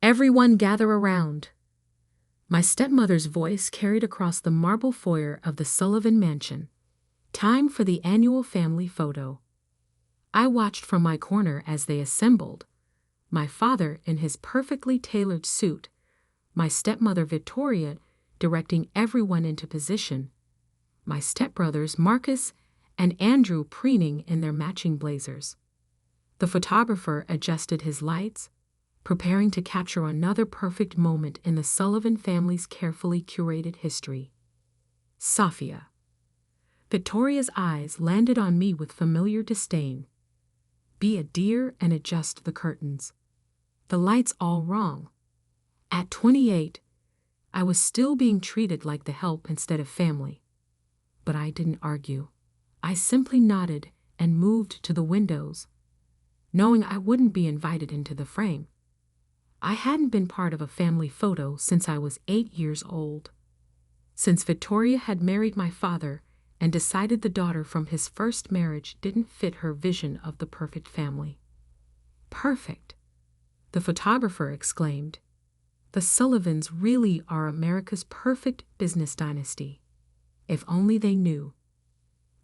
Everyone gather around. My stepmother's voice carried across the marble foyer of the Sullivan mansion. Time for the annual family photo. I watched from my corner as they assembled. My father in his perfectly tailored suit, my stepmother Victoria directing everyone into position, my stepbrothers Marcus and Andrew preening in their matching blazers. The photographer adjusted his lights, preparing to capture another perfect moment in the Sullivan family's carefully curated history. Sophia. Victoria's eyes landed on me with familiar disdain. Be a dear and adjust the curtains. The light's all wrong. At 28, I was still being treated like the help instead of family. But I didn't argue. I simply nodded and moved to the windows, knowing I wouldn't be invited into the frame. I hadn't been part of a family photo since I was 8 years old. Since Victoria had married my father and decided the daughter from his first marriage didn't fit her vision of the perfect family. Perfect, the photographer exclaimed. The Sullivans really are America's perfect business dynasty. If only they knew.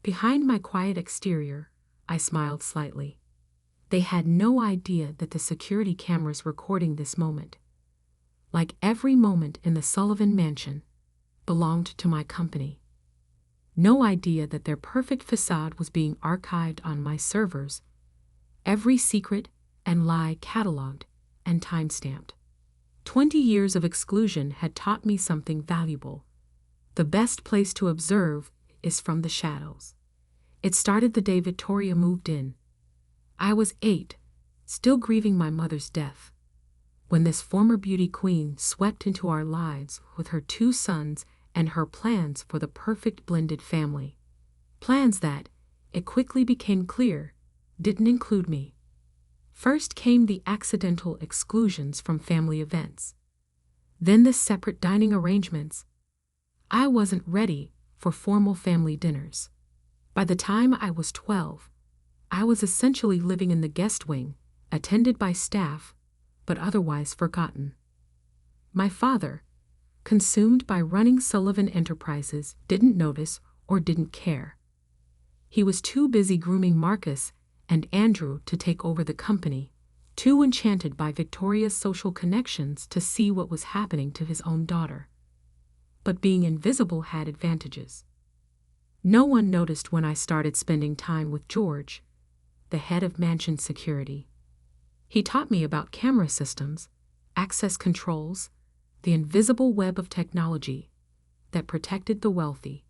Behind my quiet exterior, I smiled slightly. They had no idea that the security cameras recording this moment, like every moment in the Sullivan mansion, belonged to my company. No idea that their perfect facade was being archived on my servers, every secret and lie cataloged and time-stamped. 20 years of exclusion had taught me something valuable. The best place to observe is from the shadows. It started the day Victoria moved in. I was 8, still grieving my mother's death, when this former beauty queen swept into our lives with her 2 sons and her plans for the perfect blended family. Plans that, it quickly became clear, didn't include me. First came the accidental exclusions from family events. Then the separate dining arrangements. I wasn't ready for formal family dinners. By the time I was 12, I was essentially living in the guest wing, attended by staff, but otherwise forgotten. My father, consumed by running Sullivan Enterprises, didn't notice or didn't care. He was too busy grooming Marcus and Andrew to take over the company, too enchanted by Victoria's social connections to see what was happening to his own daughter. But being invisible had advantages. No one noticed when I started spending time with George, the head of mansion security. He taught me about camera systems, access controls, the invisible web of technology that protected the wealthy.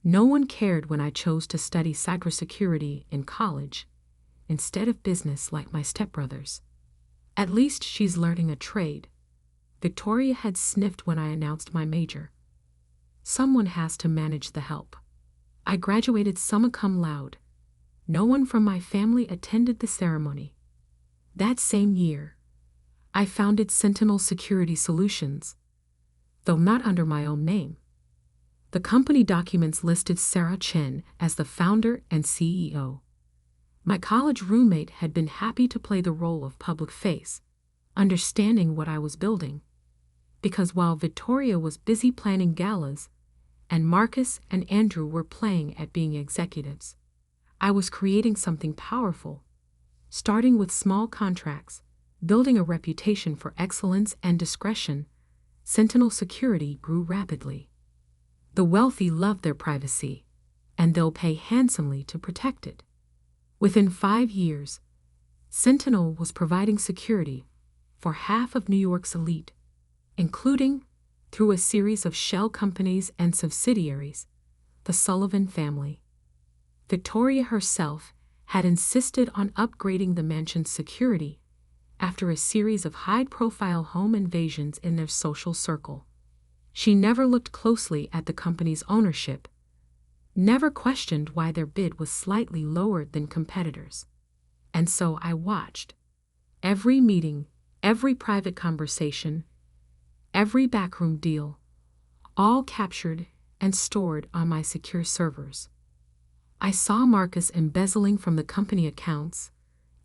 No one cared when I chose to study cybersecurity in college instead of business like my stepbrothers. At least she's learning a trade. Victoria had sniffed when I announced my major. Someone has to manage the help. I graduated summa cum laude. No one from my family attended the ceremony. That same year, I founded Sentinel Security Solutions, though not under my own name. The company documents listed Sarah Chen as the founder and CEO. My college roommate had been happy to play the role of public face, understanding what I was building, because while Victoria was busy planning galas, and Marcus and Andrew were playing at being executives, I was creating something powerful. Starting with small contracts, building a reputation for excellence and discretion, Sentinel Security grew rapidly. The wealthy love their privacy, and they'll pay handsomely to protect it. Within 5 years, Sentinel was providing security for half of New York's elite, including, through a series of shell companies and subsidiaries, the Sullivan family. Victoria herself had insisted on upgrading the mansion's security after a series of high-profile home invasions in their social circle. She never looked closely at the company's ownership, never questioned why their bid was slightly lower than competitors. And so I watched. Every meeting, every private conversation, every backroom deal, all captured and stored on my secure servers. I saw Marcus embezzling from the company accounts,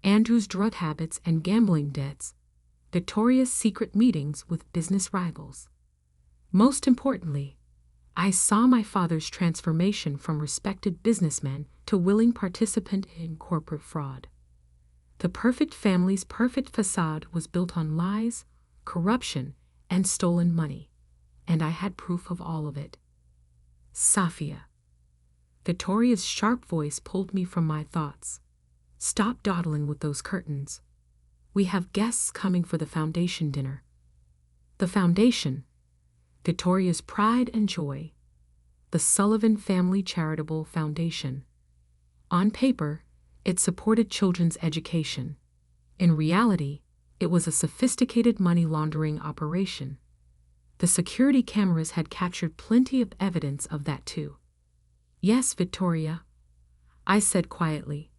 Andrew's drug habits and gambling debts, Victoria's secret meetings with business rivals. Most importantly, I saw my father's transformation from respected businessman to willing participant in corporate fraud. The perfect family's perfect facade was built on lies, corruption, and stolen money, and I had proof of all of it. Sophia. Victoria's sharp voice pulled me from my thoughts. Stop dawdling with those curtains. We have guests coming for the foundation dinner. The foundation, Victoria's pride and joy, the Sullivan Family Charitable Foundation. On paper, it supported children's education. In reality, it was a sophisticated money laundering operation. The security cameras had captured plenty of evidence of that too. Yes, Victoria, I said quietly,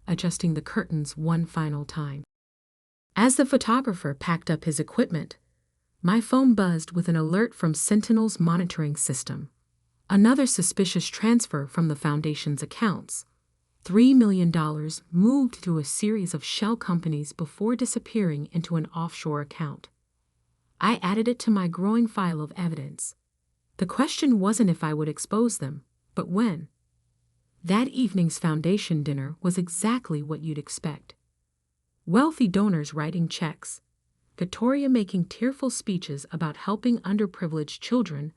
adjusting the curtains one final time. As the photographer packed up his equipment, my phone buzzed with an alert from Sentinel's monitoring system. Another suspicious transfer from the foundation's accounts. $3 million moved through a series of shell companies before disappearing into an offshore account. I added it to my growing file of evidence. The question wasn't if I would expose them, but when. That evening's foundation dinner was exactly what you'd expect. Wealthy donors writing checks, Victoria making tearful speeches about helping underprivileged children,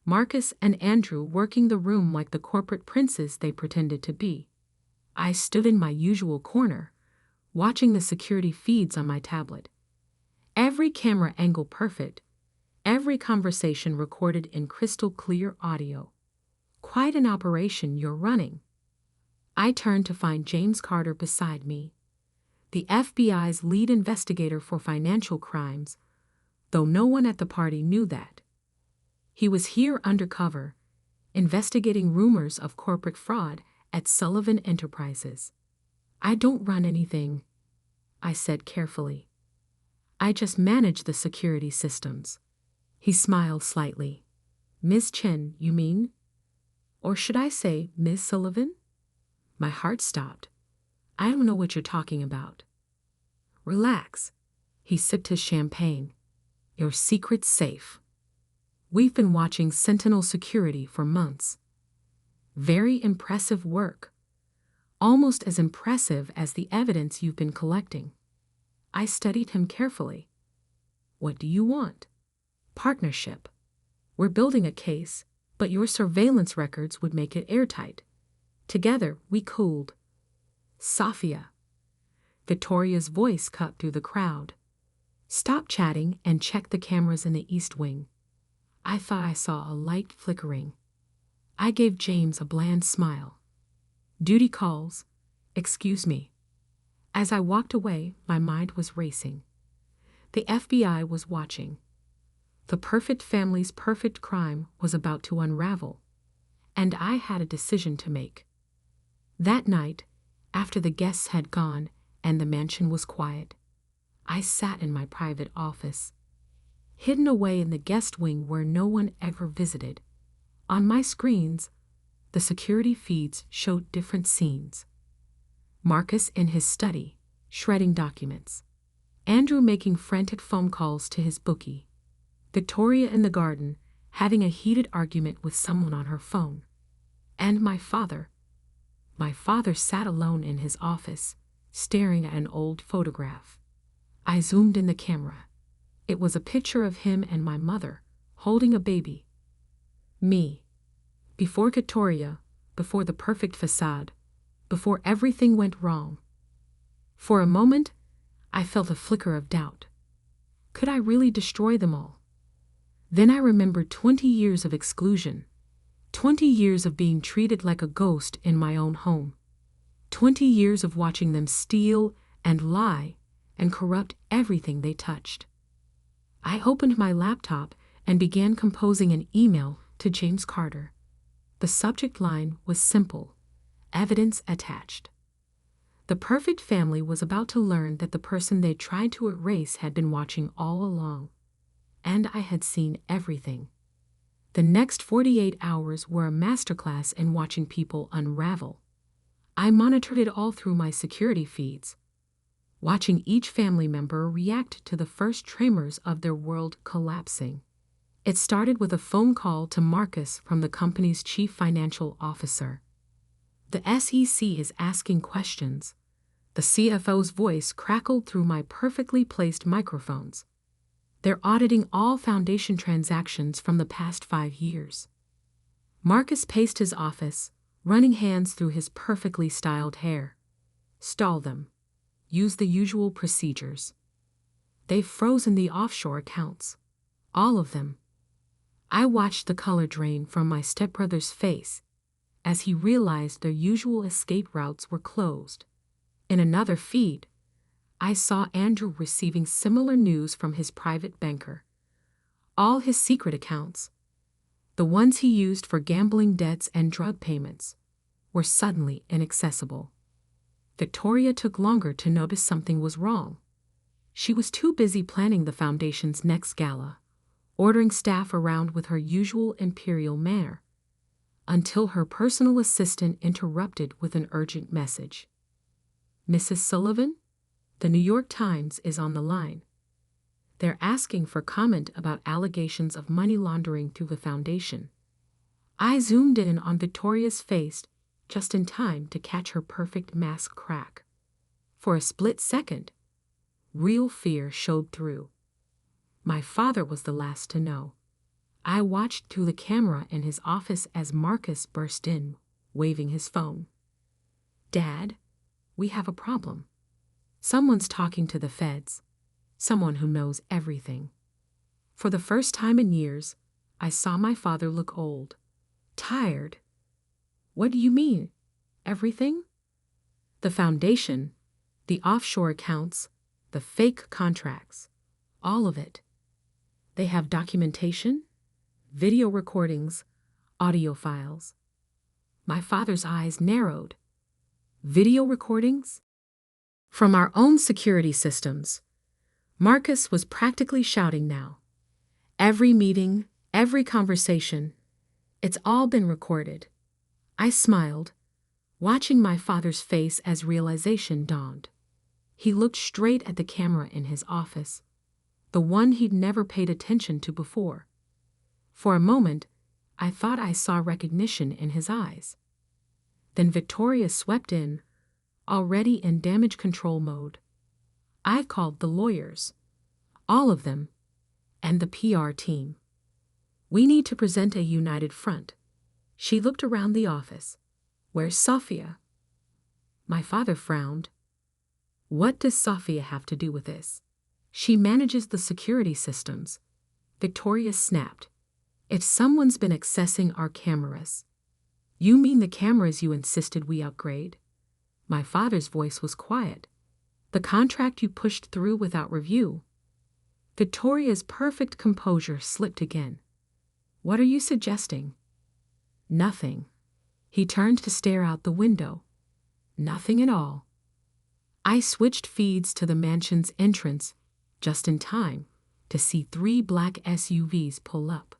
Marcus and Andrew working the room like the corporate princes they pretended to be. I stood in my usual corner, watching the security feeds on my tablet. Every camera angle perfect, every conversation recorded in crystal clear audio. Quite an operation you're running. I turned to find James Carter beside me, the FBI's lead investigator for financial crimes, though no one at the party knew that. He was here undercover, investigating rumors of corporate fraud at Sullivan Enterprises. I don't run anything, I said carefully. I just manage the security systems. He smiled slightly. Ms. Chen, you mean? Or should I say Ms. Sullivan? My heart stopped. I don't know what you're talking about. Relax. He sipped his champagne. Your secret's safe. We've been watching Sentinel Security for months. Very impressive work. Almost as impressive as the evidence you've been collecting. I studied him carefully. What do you want? Partnership. We're building a case, but your surveillance records would make it airtight. Together, we cooled. Sophia. Victoria's voice cut through the crowd. Stop chatting and check the cameras in the East Wing. I thought I saw a light flickering. I gave James a bland smile. Duty calls. Excuse me. As I walked away, my mind was racing. The FBI was watching. The perfect family's perfect crime was about to unravel, and I had a decision to make. That night, after the guests had gone and the mansion was quiet, I sat in my private office, hidden away in the guest wing where no one ever visited. On my screens, the security feeds showed different scenes. Marcus in his study, shredding documents. Andrew making frantic phone calls to his bookie. Victoria in the garden, having a heated argument with someone on her phone. And my father. My father sat alone in his office, staring at an old photograph. I zoomed in the camera. It was a picture of him and my mother, holding a baby. Me. Before Victoria, before the perfect facade, before everything went wrong. For a moment, I felt a flicker of doubt. Could I really destroy them all? Then I remembered 20 years of exclusion, 20 years of being treated like a ghost in my own home, 20 years of watching them steal and lie and corrupt everything they touched. I opened my laptop and began composing an email to James Carter. The subject line was simple: evidence attached. The perfect family was about to learn that the person they tried to erase had been watching all along. And I had seen everything. The next 48 hours were a masterclass in watching people unravel. I monitored it all through my security feeds. watching each family member react to the first tremors of their world collapsing. It started with a phone call to Marcus from the company's chief financial officer. The SEC is asking questions. The CFO's voice crackled through my perfectly placed microphones. They're auditing all foundation transactions from the past 5 years. Marcus paced his office, running hands through his perfectly styled hair. Stall them. Use the usual procedures. They've frozen the offshore accounts. All of them. I watched the color drain from my stepbrother's face as he realized their usual escape routes were closed. In another feed, I saw Andrew receiving similar news from his private banker. All his secret accounts, the ones he used for gambling debts and drug payments, were suddenly inaccessible. Victoria took longer to notice something was wrong. She was too busy planning the foundation's next gala, ordering staff around with her usual imperial manner, until her personal assistant interrupted with an urgent message. "Mrs. Sullivan, the New York Times is on the line. They're asking for comment about allegations of money laundering through the foundation." I zoomed in on Victoria's face just in time to catch her perfect mask crack. For a split second, real fear showed through. My father was the last to know. I watched through the camera in his office as Marcus burst in, waving his phone. "Dad, we have a problem. Someone's talking to the feds. Someone who knows everything." For the first time in years, I saw my father look old, tired. "What do you mean? Everything?" "The foundation, the offshore accounts, the fake contracts, all of it. They have documentation, video recordings, audio files." My father's eyes narrowed. "Video recordings?" From our own security systems. Marcus was practically shouting now. "Every meeting, every conversation, it's all been recorded." I smiled, watching my father's face as realization dawned. He looked straight at the camera in his office, the one he'd never paid attention to before. For a moment, I thought I saw recognition in his eyes. Then Victoria swept in, already in damage control mode. I called the lawyers, all of them, and the PR team. "We need to present a united front." She looked around the office. "Where's Sophia?" My father frowned. "What does Sophia have to do with this?" "She manages the security systems." Victoria snapped. "If someone's been accessing our cameras." "You mean the cameras you insisted we upgrade?" My father's voice was quiet. "The contract you pushed through without review." Victoria's perfect composure slipped again. "What are you suggesting?" "Nothing." He turned to stare out the window. "Nothing at all." I switched feeds to the mansion's entrance just in time to see 3 black SUVs pull up.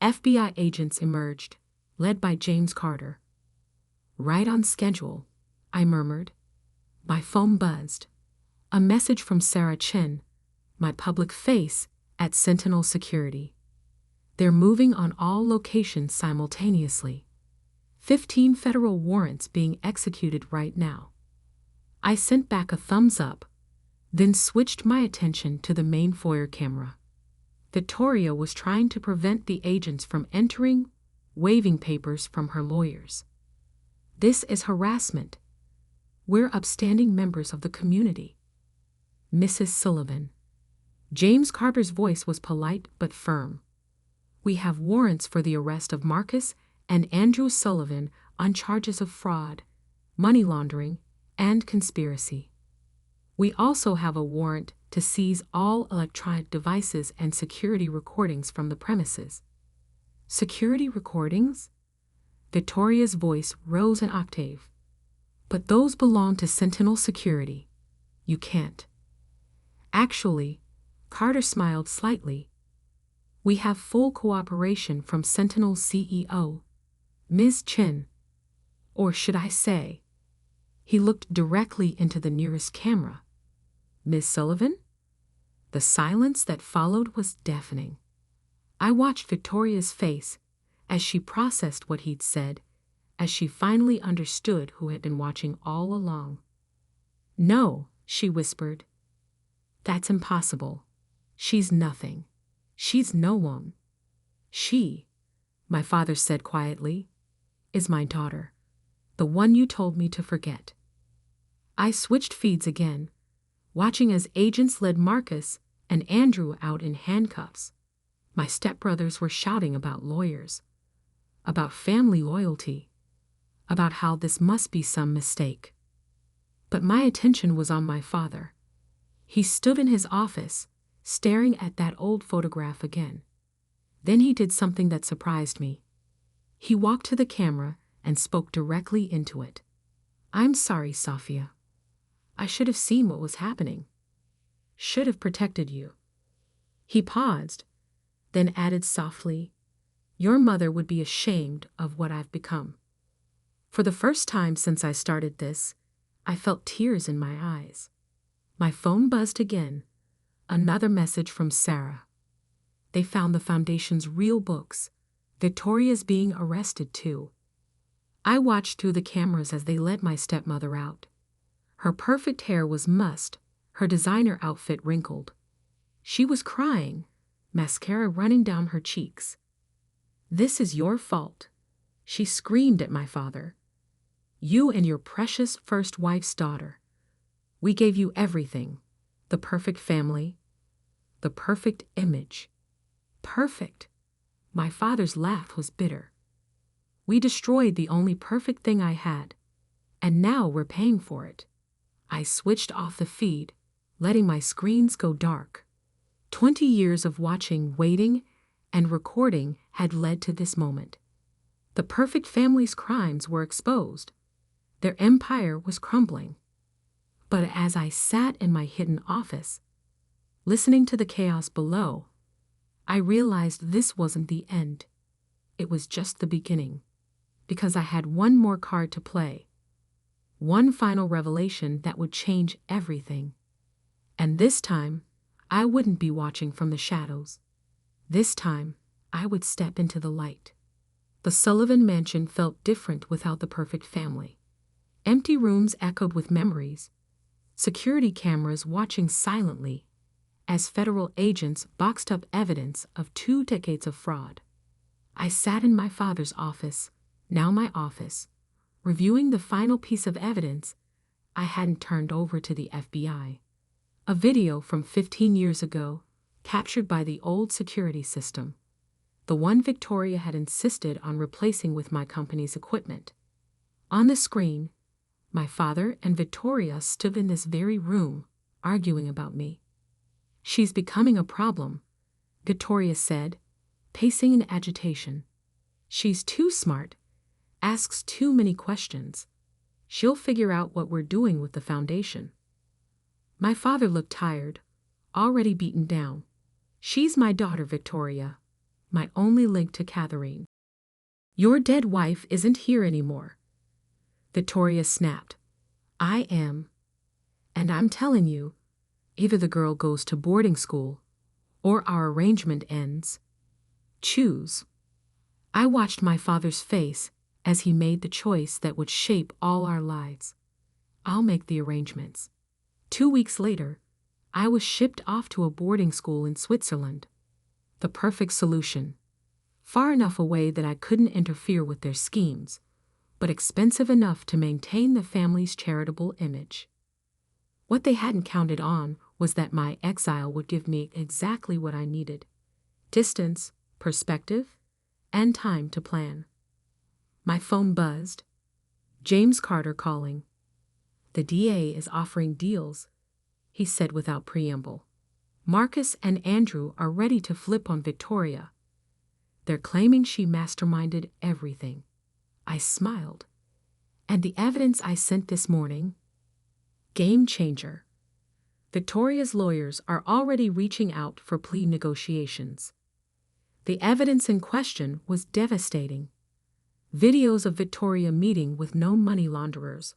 FBI agents emerged, led by James Carter. "Right on schedule," I murmured. My phone buzzed. A message from Sarah Chin, my public face at Sentinel Security. "They're moving on all locations simultaneously. 15 federal warrants being executed right now." I sent back a thumbs up, then switched my attention to the main foyer camera. Victoria was trying to prevent the agents from entering, waving papers from her lawyers. "This is harassment. We're upstanding members of the community." "Mrs. Sullivan." James Carter's voice was polite but firm. "We have warrants for the arrest of Marcus and Andrew Sullivan on charges of fraud, money laundering, and conspiracy. We also have a warrant to seize all electronic devices and security recordings from the premises." "Security recordings?" Victoria's voice rose an octave. "But those belong to Sentinel Security. You can't." "Actually," Carter smiled slightly, "we have full cooperation from Sentinel's CEO, Ms. Chin. Or should I say," he looked directly into the nearest camera, Miss Sullivan? The silence that followed was deafening. I watched Victoria's face as she processed what he'd said, as she finally understood who had been watching all along. "No," she whispered. "That's impossible. She's nothing. She's no one. She," my father said quietly, "is my daughter, the one you told me to forget." I switched feeds again, watching as agents led Marcus and Andrew out in handcuffs. My stepbrothers were shouting about lawyers, about family loyalty, about how this must be some mistake. But my attention was on my father. He stood in his office, staring at that old photograph again. Then he did something that surprised me. He walked to the camera and spoke directly into it. "I'm sorry, Sophia. I should have seen what was happening. Should have protected you." He paused, then added softly, "Your mother would be ashamed of what I've become." For the first time since I started this, I felt tears in my eyes. My phone buzzed again. Another message from Sarah. They found the Foundation's real books. Victoria's being arrested too. I watched through the cameras as they led my stepmother out. Her perfect hair was mussed, her designer outfit wrinkled. She was crying, mascara running down her cheeks. "This is your fault," she screamed at my father. "You and your precious first wife's daughter. We gave you everything, the perfect family, the perfect image. Perfect." My father's laugh was bitter. "We destroyed the only perfect thing I had, and now we're paying for it." I switched off the feed, letting my screens go dark. 20 years of watching, waiting, and recording had led to this moment. The perfect family's crimes were exposed. Their empire was crumbling. But as I sat in my hidden office, listening to the chaos below, I realized this wasn't the end. It was just the beginning, because I had one more card to play, one final revelation that would change everything. And this time, I wouldn't be watching from the shadows. This time, I would step into the light. The Sullivan mansion felt different without the perfect family. Empty rooms echoed with memories, security cameras watching silently as federal agents boxed up evidence of 2 decades of fraud. I sat in my father's office, now my office, reviewing the final piece of evidence I hadn't turned over to the FBI. A video from 15 years ago, captured by the old security system, the one Victoria had insisted on replacing with my company's equipment. On the screen, my father and Victoria stood in this very room, arguing about me. "She's becoming a problem," Victoria said, pacing in agitation. "She's too smart, asks too many questions. She'll figure out what we're doing with the Foundation." My father looked tired, already beaten down. "She's my daughter, Victoria, my only link to Catherine. Your dead wife isn't here anymore." Victoria snapped. "I am. And I'm telling you, either the girl goes to boarding school, or our arrangement ends. Choose." I watched my father's face as he made the choice that would shape all our lives. "I'll make the arrangements." 2 weeks later, I was shipped off to a boarding school in Switzerland. The perfect solution. Far enough away that I couldn't interfere with their schemes, but expensive enough to maintain the family's charitable image. What they hadn't counted on was that my exile would give me exactly what I needed: distance, perspective, and time to plan. My phone buzzed. James Carter calling. "The DA is offering deals," he said without preamble. "Marcus and Andrew are ready to flip on Victoria. They're claiming she masterminded everything." I smiled. "And the evidence I sent this morning? Game changer. Victoria's lawyers are already reaching out for plea negotiations." The evidence in question was devastating. Videos of Victoria meeting with known money launderers,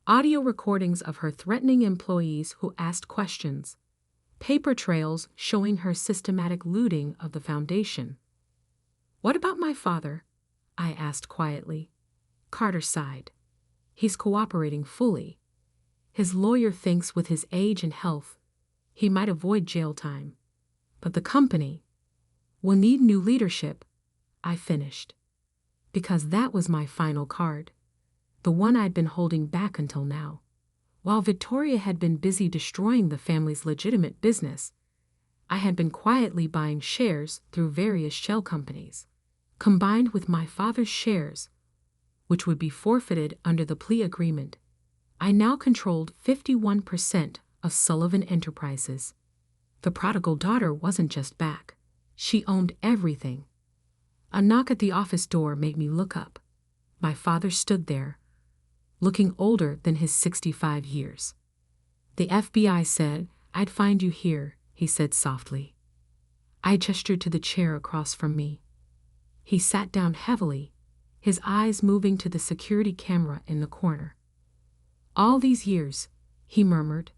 audio recordings of her threatening employees who asked questions, paper trails showing her systematic looting of the foundation. "What about my father?" I asked quietly. Carter sighed. "He's cooperating fully. His lawyer thinks with his age and health, he might avoid jail time. But the company will need new leadership," I finished. Because that was my final card, the one I'd been holding back until now. While Victoria had been busy destroying the family's legitimate business, I had been quietly buying shares through various shell companies. Combined with my father's shares, which would be forfeited under the plea agreement, I now controlled 51% of Sullivan Enterprises. The prodigal daughter wasn't just back. She owned everything. A knock at the office door made me look up. My father stood there, looking older than his 65 years. "The FBI said I'd find you here," he said softly. I gestured to the chair across from me. He sat down heavily, his eyes moving to the security camera in the corner. "All these years," he murmured,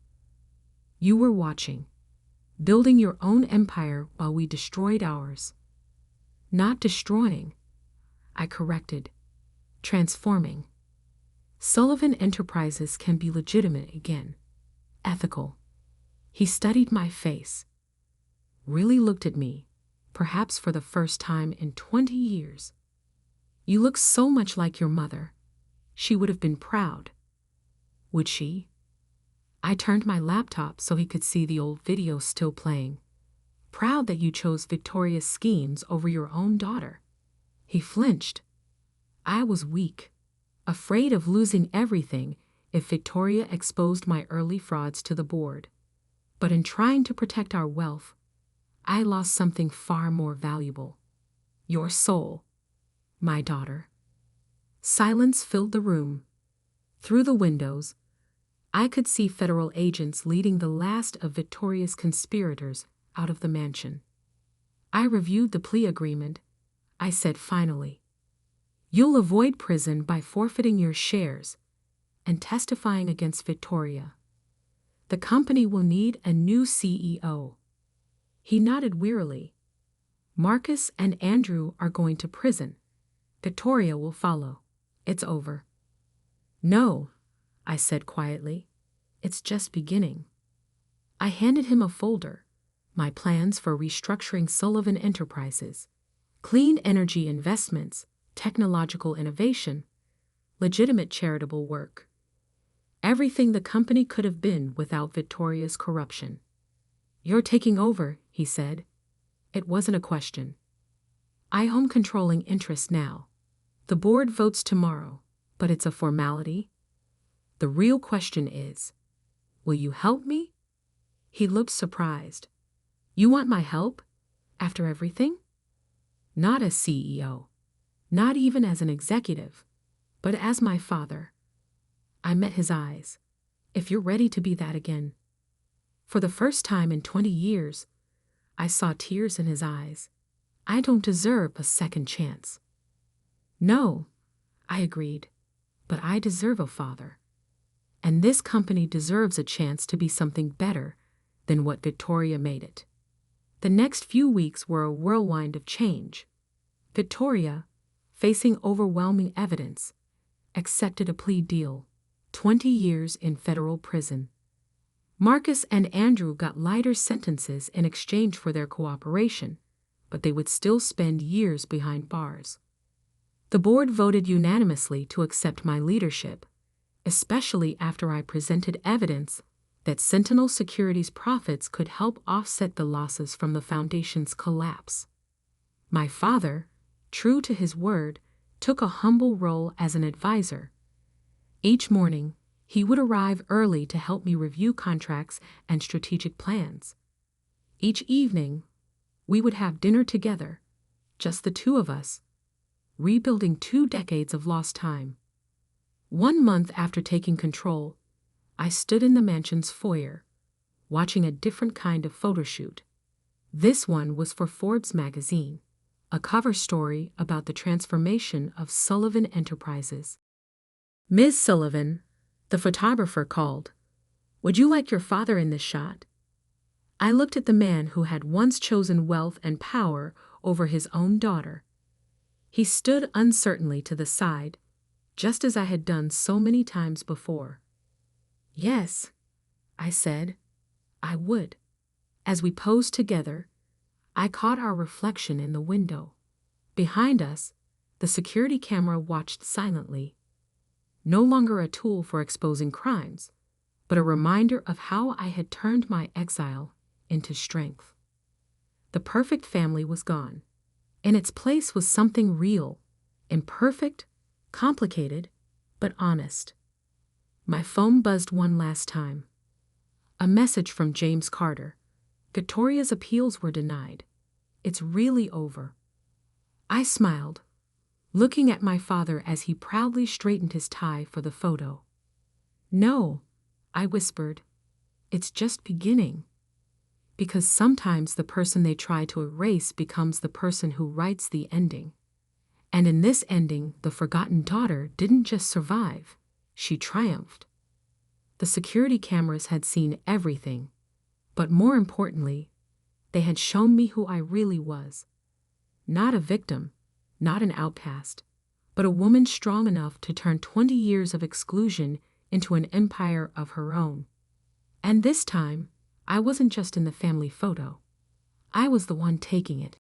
"you were watching, building your own empire while we destroyed ours." "Not destroying," I corrected, "transforming. Sullivan Enterprises can be legitimate again, ethical." He studied my face, really looked at me, perhaps for the first time in 20 years. "You look so much like your mother. She would have been proud." "Would she?" I turned my laptop so he could see the old video still playing. "Proud that you chose Victoria's schemes over your own daughter." He flinched. I was weak, afraid of losing everything if Victoria exposed my early frauds to the board. But in trying to protect our wealth, I lost something far more valuable. Your soul, my daughter. Silence filled the room. Through the windows, I could see federal agents leading the last of Victoria's conspirators out of the mansion. I reviewed the plea agreement. I said finally, "You'll avoid prison by forfeiting your shares and testifying against Victoria. The company will need a new CEO." He nodded wearily. "Marcus and Andrew are going to prison. Victoria will follow. It's over." "No," I said quietly. "It's just beginning." I handed him a folder, my plans for restructuring Sullivan Enterprises, clean energy investments, technological innovation, legitimate charitable work. Everything the company could have been without Victoria's corruption. "You're taking over," he said. It wasn't a question. "I own controlling interest now. The board votes tomorrow, but it's a formality. The real question is, will you help me?" He looked surprised. "You want my help? After everything?" "Not as CEO, not even as an executive, but as my father." I met his eyes. "If you're ready to be that again." For the first time in 20 years, I saw tears in his eyes. "I don't deserve a second chance." "No," I agreed, "but I deserve a father. And this company deserves a chance to be something better than what Victoria made it." The next few weeks were a whirlwind of change. Victoria, facing overwhelming evidence, accepted a plea deal, 20 years in federal prison. Marcus and Andrew got lighter sentences in exchange for their cooperation, but they would still spend years behind bars. The board voted unanimously to accept my leadership, especially after I presented evidence that Sentinel Securities' profits could help offset the losses from the foundation's collapse. My father, true to his word, took a humble role as an advisor. Each morning, he would arrive early to help me review contracts and strategic plans. Each evening, we would have dinner together, just the two of us, rebuilding 2 decades of lost time. 1 month after taking control, I stood in the mansion's foyer, watching a different kind of photo shoot. This one was for Forbes magazine, a cover story about the transformation of Sullivan Enterprises. "Ms. Sullivan," The photographer called. "Would you like your father in this shot?" I looked at the man who had once chosen wealth and power over his own daughter. He stood uncertainly to the side, just as I had done so many times before. "Yes," I said, "I would." As we posed together, I caught our reflection in the window. Behind us, the security camera watched silently. No longer a tool for exposing crimes, but a reminder of how I had turned my exile into strength. The perfect family was gone. In its place was something real, imperfect, complicated, but honest. My phone buzzed one last time. A message from James Carter. Victoria's appeals were denied. It's really over. I smiled, looking at my father as he proudly straightened his tie for the photo. "No," I whispered, "it's just beginning." Because sometimes the person they try to erase becomes the person who writes the ending. And in this ending, the forgotten daughter didn't just survive, she triumphed. The security cameras had seen everything, but more importantly, they had shown me who I really was. Not a victim, not an outcast, but a woman strong enough to turn 20 years of exclusion into an empire of her own. And this time, I wasn't just in the family photo. I was the one taking it.